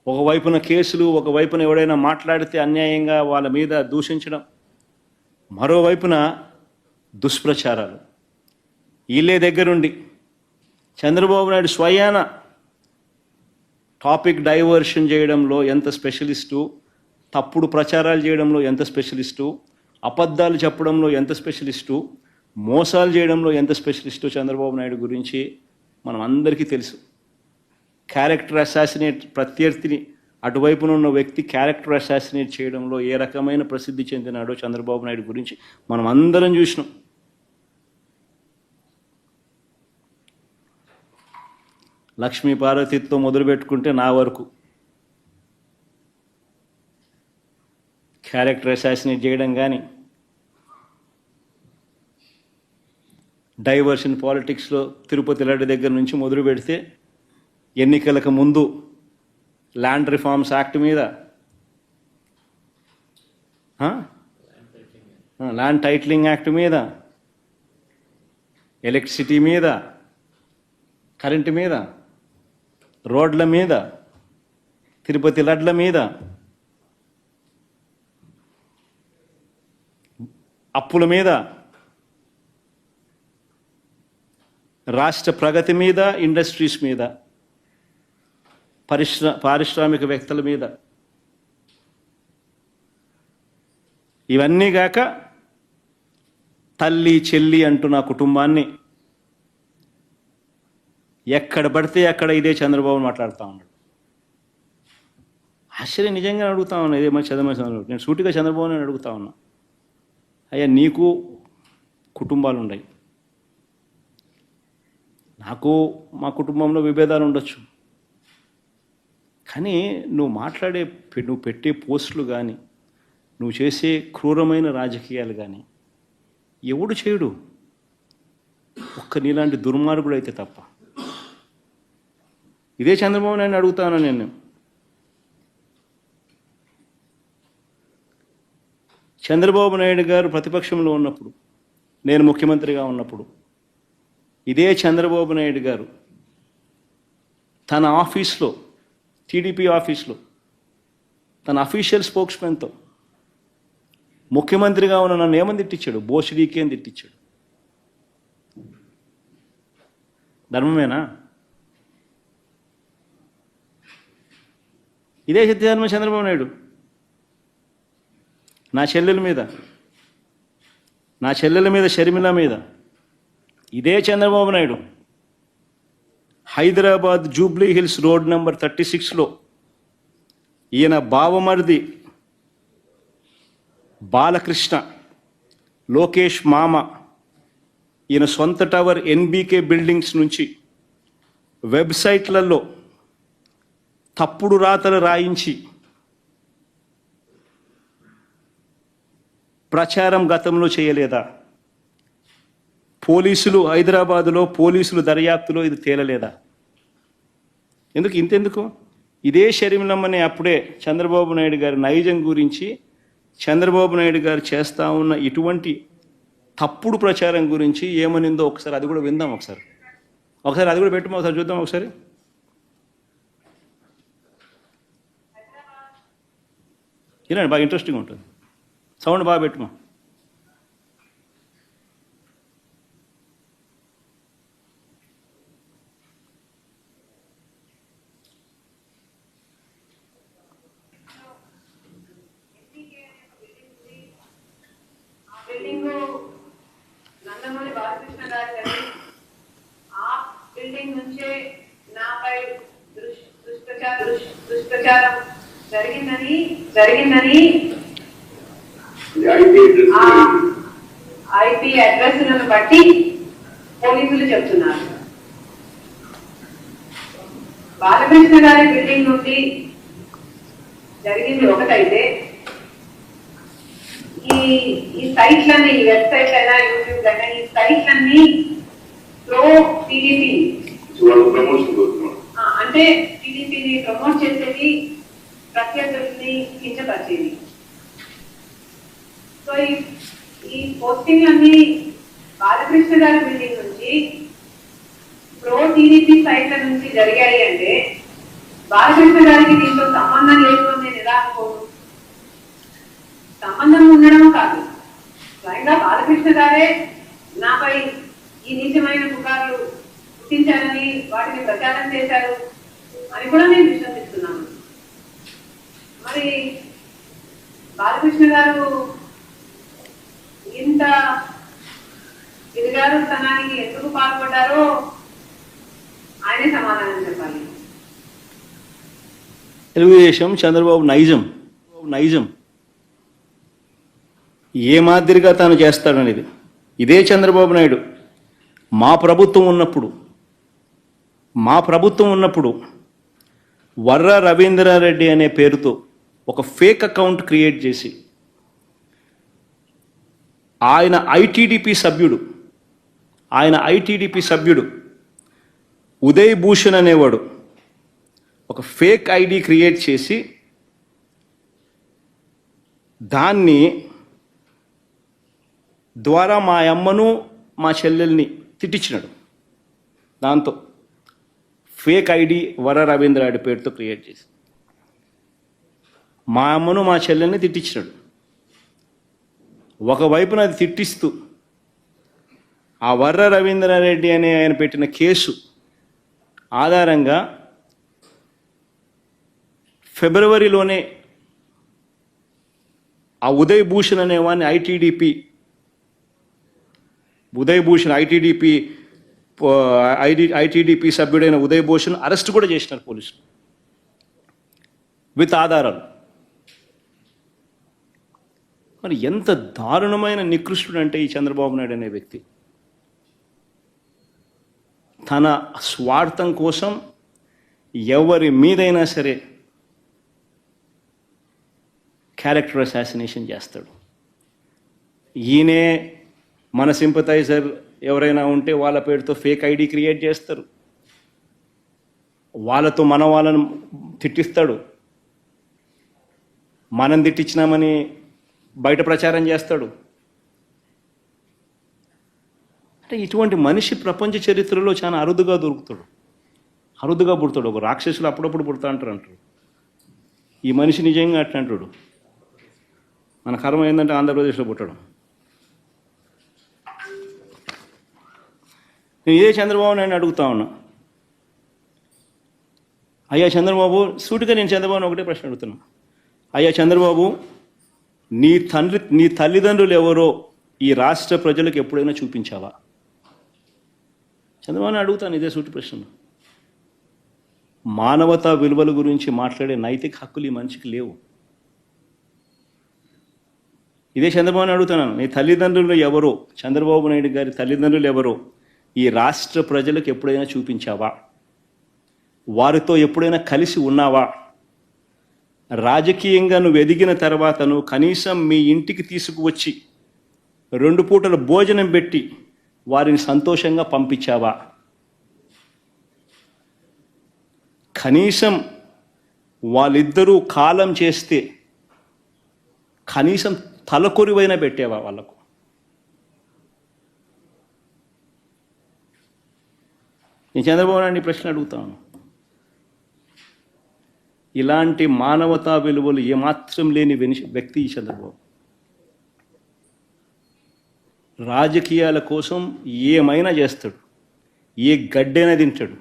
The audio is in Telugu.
ఒకవైపున కేసులు, ఒకవైపున ఎవడైనా మాట్లాడితే అన్యాయంగా వాళ్ళ మీద దూషించడం, మరోవైపున దుష్ప్రచారాలు. వీళ్ళే దగ్గరుండి చంద్రబాబు నాయుడు స్వయాన టాపిక్ డైవర్షన్ చేయడంలో ఎంత స్పెషలిస్టు, తప్పుడు ప్రచారాలు చేయడంలో ఎంత స్పెషలిస్టు, అబద్ధాలు చెప్పడంలో ఎంత స్పెషలిస్టు, మోసాలు చేయడంలో ఎంత స్పెషలిస్టు చంద్రబాబు నాయుడు గురించి మనం అందరికీ తెలుసు. క్యారెక్టర్ అసాసినేట్, ప్రత్యర్థిని అటువైపున ఉన్న వ్యక్తి క్యారెక్టర్ అసాసినేట్ చేయడంలో ఏ రకమైన ప్రసిద్ధి చెందినాడో చంద్రబాబు నాయుడు గురించి మనం అందరం చూసినాం. లక్ష్మీ పార్వతితో మొదలుపెట్టుకుంటే నా వరకు క్యారెక్టర్ అసాసినేట్ చేయడం కానీ, డైవర్షన్ పాలిటిక్స్లో తిరుపతి లడ్డు దగ్గర నుంచి మొదలు పెడితే ఎన్నికలకు ముందు ల్యాండ్ రిఫార్మ్స్ యాక్ట్ మీద, ల్యాండ్ టైటిలింగ్ యాక్ట్ మీద, ఎలక్ట్రిసిటీ మీద, కరెంటు మీద, రోడ్ల మీద, తిరుపతి లడ్ల మీద, అప్పుల మీద, రాష్ట్ర ప్రగతి మీద, ఇండస్ట్రీస్ మీద, పారిశ్రామికవేత్తల మీద, ఇవన్నీ గాక తల్లి చెల్లి అంటూ నా కుటుంబాన్ని ఎక్కడ పడితే అక్కడ ఇదే చంద్రబాబు మాట్లాడుతూ ఉన్నాడు. ఆశ్చర్యం నిజంగా అడుగుతా ఉన్నా, ఇదే మరి చంద్రబాబు, నేను సూటిగా చంద్రబాబుని అడుగుతా ఉన్నా, అయ్యా నీకు కుటుంబాలు ఉన్నాయి, నాకు మా కుటుంబంలో విభేదాలు ఉండొచ్చు, కానీ నువ్వు పెట్టే పోస్టులు కానీ, నువ్వు చేసే క్రూరమైన రాజకీయాలు కానీ ఎవడు చేయడు, ఒక్క నీలాంటి దుర్మార్గుడు అయితే తప్ప. ఇదే చంద్రబాబు నాయుడు అడుగుతాను నేను. చంద్రబాబు నాయుడు గారు ప్రతిపక్షంలో ఉన్నప్పుడు, నేను ముఖ్యమంత్రిగా ఉన్నప్పుడు, ఇదే చంద్రబాబు నాయుడు గారు తన ఆఫీస్లో, టీడీపీ ఆఫీస్లో తన అఫీషియల్ స్పోక్స్మెన్తో ముఖ్యమంత్రిగా ఉన్న నన్ను ఏమని తిట్టించాడు? బోసిడీకి అని తిట్టించాడు. ధర్మమేనా? ఇదే సిద్ధార్థ చంద్రబాబు నాయుడు నా చెల్లెల మీద షర్మిల మీద, ఇదే చంద్రబాబు నాయుడు హైదరాబాద్ జూబ్లీ హిల్స్ రోడ్ నెంబర్ 36లో ఈయన బావమరిది బాలకృష్ణ, లోకేష్ మామ, ఈయన సొంత టవర్ ఎన్బీకే బిల్డింగ్స్ నుంచి వెబ్సైట్లలో తప్పుడు రాతలు రాయించి ప్రచారం గతంలో చేయలేదా? పోలీసులు, హైదరాబాదులో పోలీసులు దర్యాప్తులో ఇది తేలలేదా? ఇంతెందుకు ఇదే షర్మిలమ్మని అప్పుడే చంద్రబాబు నాయుడు గారి నైజం గురించి, చంద్రబాబు నాయుడు గారు చేస్తూ ఉన్న ఇటువంటి తప్పుడు ప్రచారం గురించి ఏమనిందో ఒకసారి అది కూడా విందాం. ఒకసారి అది కూడా పెట్టుమా, ఒకసారి చూద్దాం. ఒకసారి వినండి, బాగా ఇంట్రెస్టింగ్ ఉంటుంది. సౌండ్ బాగా పెట్టుమా. నందమూరి బాలకృష్ణ గారు ఆ బిల్డింగ్ నుంచే నాపై దుష్ప్రచారం జరిగిందని ఐపీ అడ్రస్లను బట్టి పోలీసులు చెప్తున్నారు. బాలకృష్ణ గారి బిల్డింగ్ నుండి జరిగింది ఒకటైతే, ఈ సైట్లన్నీ, ఈ వెబ్సైట్ అయినా యూట్యూబ్ అయినా, ఈ సైట్లన్నీ ప్రో టీడీపీ అంటే టీడీపీని ప్రమోట్ చేసేది, ప్రత్యర్థుల్ని కించపరిచేది. సో ఈ పోస్టింగ్లన్నీ బాలకృష్ణ గారి బిల్డింగ్ నుంచి ప్రో టీడీపీ సైట్ల నుంచి జరిగాయి అంటే, బాలకృష్ణ గారికి దీంతో సంబంధం లేదు అని నేను ఎలా అనుకోను. సంబంధం ఉండడం కాదు, స్వయంగా బాలకృష్ణ గారే నాపై ఈ నీచమైన పుకార్లు పుట్టించారని, వాటిని ప్రచారం చేశారు అని కూడా నేను విశ్వసిస్తున్నాను. మరి బాలకృష్ణ గారు ఇంత దిగజారుతనానికి ఎందుకు పాల్పడ్డారో ఆయనే సమాధానం చెప్పాలి. తెలుగుదేశం చంద్రబాబు నైజం ఏ మాదిరిగా తాను చేస్తాడనేది ఇదే చంద్రబాబు నాయుడు మా ప్రభుత్వం ఉన్నప్పుడు వర్ర రవీంద్రారెడ్డి అనే పేరుతో ఒక ఫేక్ అకౌంట్ క్రియేట్ చేసి ఆయన ఐటీడీపీ సభ్యుడు ఉదయ్ భూషణ్ అనేవాడు ఒక ఫేక్ ఐడి క్రియేట్ చేసి దాన్ని ద్వారా మా అమ్మను మా చెల్లెల్ని తిట్టించినాడు. దాంతో ఫేక్ ఐడి వర రవీంద్రారెడ్డి పేరుతో క్రియేట్ చేసి మా అమ్మను మా చెల్లెల్ని తిట్టించినాడు. ఒకవైపున అది తిట్టిస్తూ ఆ వర్ర రవీంద్రారెడ్డి అనే ఆయన పెట్టిన కేసు ఆధారంగా ఫిబ్రవరిలోనే ఆ ఉదయ్ భూషణ్ అనేవాడిని ఐటీడీపీ సభ్యుడైన ఉదయ్ భూషణ్ అరెస్ట్ కూడా చేసినారు పోలీసులు విత్ ఆధారాలు. మరి ఎంత దారుణమైన నికృష్టుడు అంటే ఈ చంద్రబాబు నాయుడు అనే వ్యక్తి తన స్వార్థం కోసం ఎవరి మీదైనా సరే క్యారెక్టర్ అసాసినేషన్ చేస్తాడు. ఈయనే మన సింపథైజర్ ఎవరైనా ఉంటే వాళ్ళ పేరుతో ఫేక్ ఐడి క్రియేట్ చేస్తారు, వాళ్ళతో వాళ్ళని తిట్టిస్తాడు, మనం తిట్టించినామని బయట ప్రచారం చేస్తాడు. అంటే ఇటువంటి మనిషి ప్రపంచ చరిత్రలో చాలా అరుదుగా పుడతాడు. ఒక రాక్షసులు అప్పుడప్పుడు పుడతా అంటారు. ఈ మనిషి నిజంగా అట్లా అంటాడు. మన కర్మ ఏంటంటే ఆంధ్రప్రదేశ్లో పుట్టడం. నేను ఇదే చంద్రబాబు నాయుడు అడుగుతా ఉన్నా, అయ్యా చంద్రబాబు, సూటిగా నేను చంద్రబాబుని ఒకటే ప్రశ్న అడుగుతున్నా. అయ్యా చంద్రబాబు, నీ తల్లిదండ్రులు ఎవరో ఈ రాష్ట్ర ప్రజలకు ఎప్పుడైనా చూపించావా? చంద్రబాబుని అడుగుతాను ఇదే సూటి ప్రశ్న. మానవతా విలువల గురించి మాట్లాడే నైతిక హక్కులు ఈ మనిషికి లేవు. ఇదే చంద్రబాబుని అడుగుతున్నాను, నీ తల్లిదండ్రులు ఎవరో, చంద్రబాబు నాయుడు గారి తల్లిదండ్రులు ఎవరో ఈ రాష్ట్ర ప్రజలకు ఎప్పుడైనా చూపించావా? వారితో ఎప్పుడైనా కలిసి ఉన్నావా? రాజకీయంగా నువ్వు ఎదిగిన తర్వాత నువ్వు కనీసం మీ ఇంటికి తీసుకువచ్చి 2 పూటల భోజనం పెట్టి వారిని సంతోషంగా పంపించావా? కనీసం వాళ్ళిద్దరూ కాలం చేస్తే కనీసం తలకొరివైనా పెట్టావా వాళ్ళకు? నేను చంద్రబాబు నాయుడు ప్రశ్న అడుగుతాను. ఇలాంటి మానవతా విలువలు ఏమాత్రం లేని వ్యక్తి ఈ చంద్రబాబు. రాజకీయాల కోసం ఏమైనా చేస్తాడు, ఏ గడ్డైనా తింటాడు.